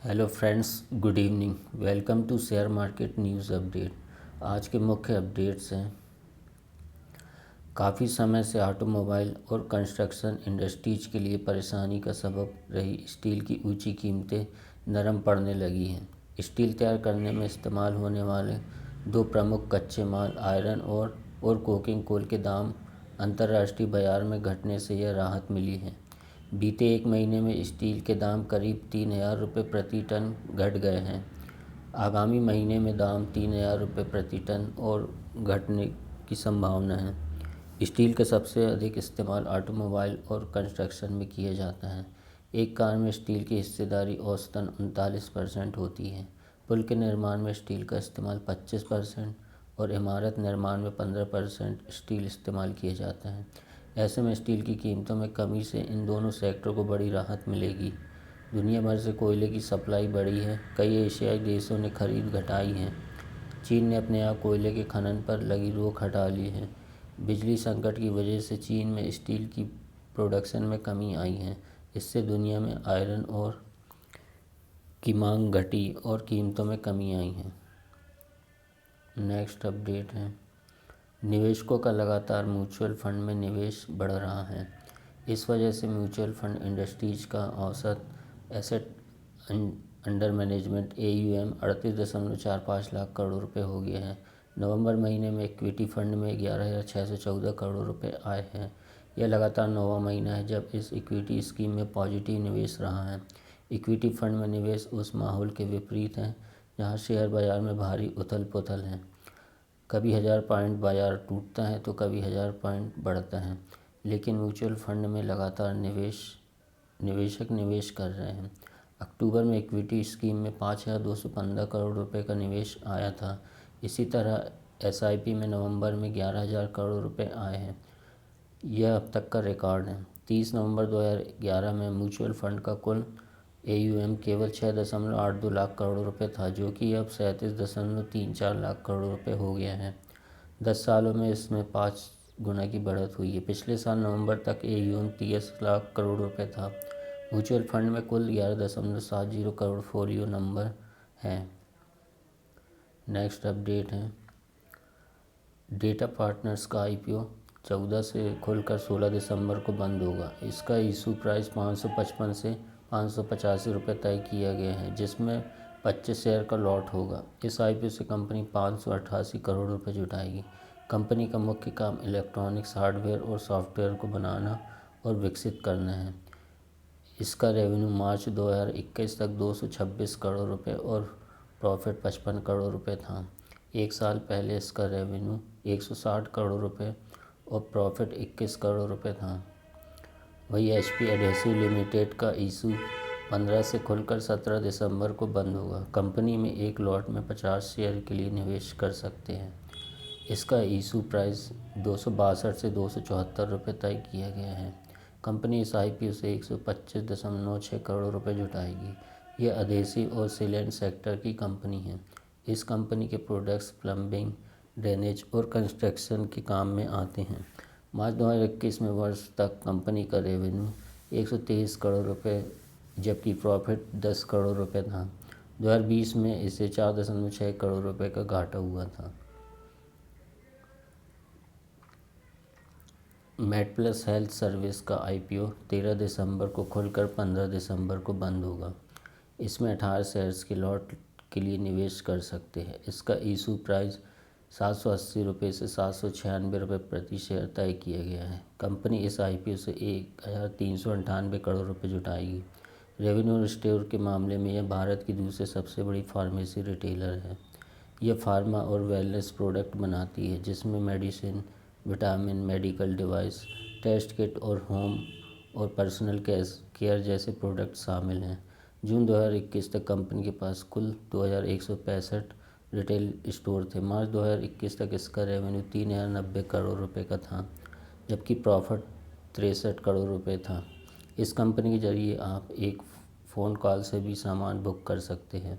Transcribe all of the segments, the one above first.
Hello friends, good evening. Welcome to share market news update. आज के मुख्य updates हैं। काफ़ी समय से ऑटोमोबाइल और कंस्ट्रक्शन इंडस्ट्रीज के लिए परेशानी का सबब रही स्टील की ऊंची कीमतें नरम पड़ने लगी हैं। स्टील तैयार करने में इस्तेमाल होने वाले दो प्रमुख कच्चे माल आयरन और कोकिंग कोल के दाम अंतर्राष्ट्रीय बाजार में घटने से यह राहत मिली है। बीते एक महीने में स्टील के दाम करीब 3,000 रुपये प्रति टन घट गए हैं। आगामी महीने में दाम 3,000 रुपये प्रति टन और घटने की संभावना है। स्टील का सबसे अधिक इस्तेमाल ऑटोमोबाइल और कंस्ट्रक्शन में किया जाता है। एक कार में स्टील की हिस्सेदारी औसतन 39% होती है। पुल के निर्माण में स्टील का इस्तेमाल 25% और इमारत निर्माण में 15% स्टील इस्तेमाल किए जाते हैं। ऐसे में स्टील की कीमतों में कमी से इन दोनों सेक्टरों को बड़ी राहत मिलेगी। दुनिया भर से कोयले की सप्लाई बढ़ी है। कई एशियाई देशों ने खरीद घटाई है। चीन ने अपने यहाँ कोयले के खनन पर लगी रोक हटा ली है। बिजली संकट की वजह से चीन में स्टील की प्रोडक्शन में कमी आई है। इससे दुनिया में आयरन और की मांग घटी और कीमतों में कमी आई है। नेक्स्ट अपडेट है। निवेशकों का लगातार म्यूचुअल फंड में निवेश बढ़ रहा है। इस वजह से म्यूचुअल फंड इंडस्ट्रीज का औसत asset under management AUM 38.45 lakh crore रुपए हो गया है। नवंबर महीने में इक्विटी फंड में 11,614 करोड़ रुपए आए हैं। यह लगातार 9वां महीना है जब इस इक्विटी स्कीम में पॉजिटिव निवेश रहा है। इक्विटी फंड में निवेश उस माहौल के विपरीत है जहां शेयर बाजार में भारी उथल पुथल है। कभी 1000 पॉइंट बाजार टूटता है तो कभी 1000 पॉइंट बढ़ता है, लेकिन म्यूचुअल फंड में लगातार निवेशक निवेश कर रहे हैं। अक्टूबर में इक्विटी स्कीम में 5,215 करोड़ रुपए का निवेश आया था। इसी तरह SIP में नवंबर में 11,000 करोड़ रुपए आए हैं। यह अब तक का रिकॉर्ड है। 30 नवंबर 2011 में म्यूचुअल फंड का कुल AUM केवल 6.82 लाख करोड़ रुपए था, जो कि अब 37.34 लाख करोड़ रुपए हो गया है। 10 सालों में इसमें 5 गुना की बढ़त हुई है। पिछले साल नवंबर तक AUM 30 लाख करोड़ रुपए था। म्यूचुअल फंड में कुल 11.70 करोड़ फोलियो नंबर हैं। नेक्स्ट अपडेट है। डेटा पार्टनर्स का IPO 14 से खुलकर 16 दिसंबर को बंद होगा। इसका इशू प्राइस 555 से 585 रुपये तय किया गया है, जिसमें 25 शेयर का लॉट होगा। इस IPO से कंपनी 588 करोड़ रुपए जुटाएगी। कंपनी का मुख्य काम इलेक्ट्रॉनिक्स हार्डवेयर और सॉफ्टवेयर को बनाना और विकसित करना है। इसका रेवेन्यू मार्च 2021 तक 226 करोड़ रुपए और प्रॉफिट 55 करोड़ रुपए था। एक साल पहले इसका रेवेन्यू 160 करोड़ रुपए और प्रॉफिट 21 करोड़ रुपए था। वही HP एडेसिव लिमिटेड का इशू 15 से खुलकर 17 दिसंबर को बंद होगा। कंपनी में एक लॉट में 50 शेयर के लिए निवेश कर सकते हैं। इसका इशू प्राइस 262 से 274 रुपये तय किया गया है। कंपनी इस IPO से 125.96 करोड़ रुपए जुटाएगी। यह अधेसिव और सीलेंट सेक्टर की कंपनी है। इस कंपनी के प्रोडक्ट्स प्लम्बिंग, ड्रेनेज और कंस्ट्रक्शन के काम में आते हैं। मार्च 2021 में वर्ष तक कंपनी का रेवेन्यू 123 करोड़ रुपए जबकि प्रॉफिट 10 करोड़ रुपए था। 2020 में इसे 4.6 करोड़ रुपए का घाटा हुआ था। मेडप्लस हेल्थ सर्विस का IPO 13 दिसंबर को खुलकर 15 दिसंबर को बंद होगा। इसमें 18 शेयर्स के लॉट के लिए निवेश कर सकते हैं। इसका इशू प्राइस 780 रुपये से 796 रुपये प्रति शेयर तय किया गया है। कंपनी इस IPO से 1,398 करोड़ रुपए जुटाएगी। रेवेन्यू स्टोर के मामले में यह भारत की दूसरी सबसे बड़ी फार्मेसी रिटेलर है। यह फार्मा और वेलनेस प्रोडक्ट बनाती है, जिसमें medicine, vitamin, medical device, test kit और होम और पर्सनल केयर जैसे प्रोडक्ट शामिल हैं। जून 2021 तक कंपनी के पास कुल 2,165 रिटेल स्टोर थे। मार्च 2021 तक इसका रेवेन्यू 3,090 करोड़ रुपए का था, जबकि प्रॉफिट 63 करोड़ रुपए था। इस कंपनी के जरिए आप एक फ़ोन कॉल से भी सामान बुक कर सकते हैं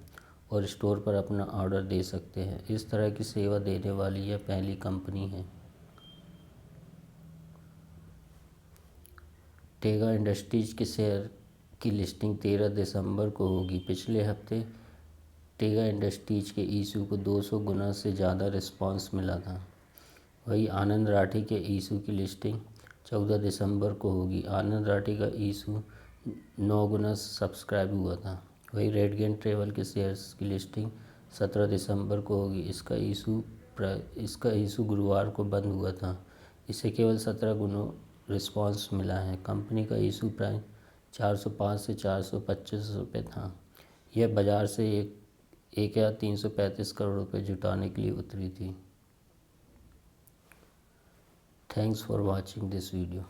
और स्टोर पर अपना ऑर्डर दे सकते हैं। इस तरह की सेवा देने वाली यह पहली कंपनी है। टेगा इंडस्ट्रीज के शेयर की लिस्टिंग 13 दिसंबर को होगी। पिछले हफ्ते टेगा इंडस्ट्रीज के इशू को 200 गुना से ज़्यादा रिस्पांस मिला था। वही आनंद राठी के इशू की लिस्टिंग 14 दिसंबर को होगी। आनंद राठी का इशू 9 गुना सब्सक्राइब हुआ था। वही रेडगेन ट्रेवल के शेयर्स की लिस्टिंग 17 दिसंबर को होगी। इसका इशू गुरुवार को बंद हुआ था। इसे केवल 17 गुना रिस्पांस मिला है। कंपनी का इशू प्राइस 405 से 425 रुपये था। यह बाज़ार से 1,335 करोड़ रुपये जुटाने के लिए उतरी थी। Thanks for watching this video.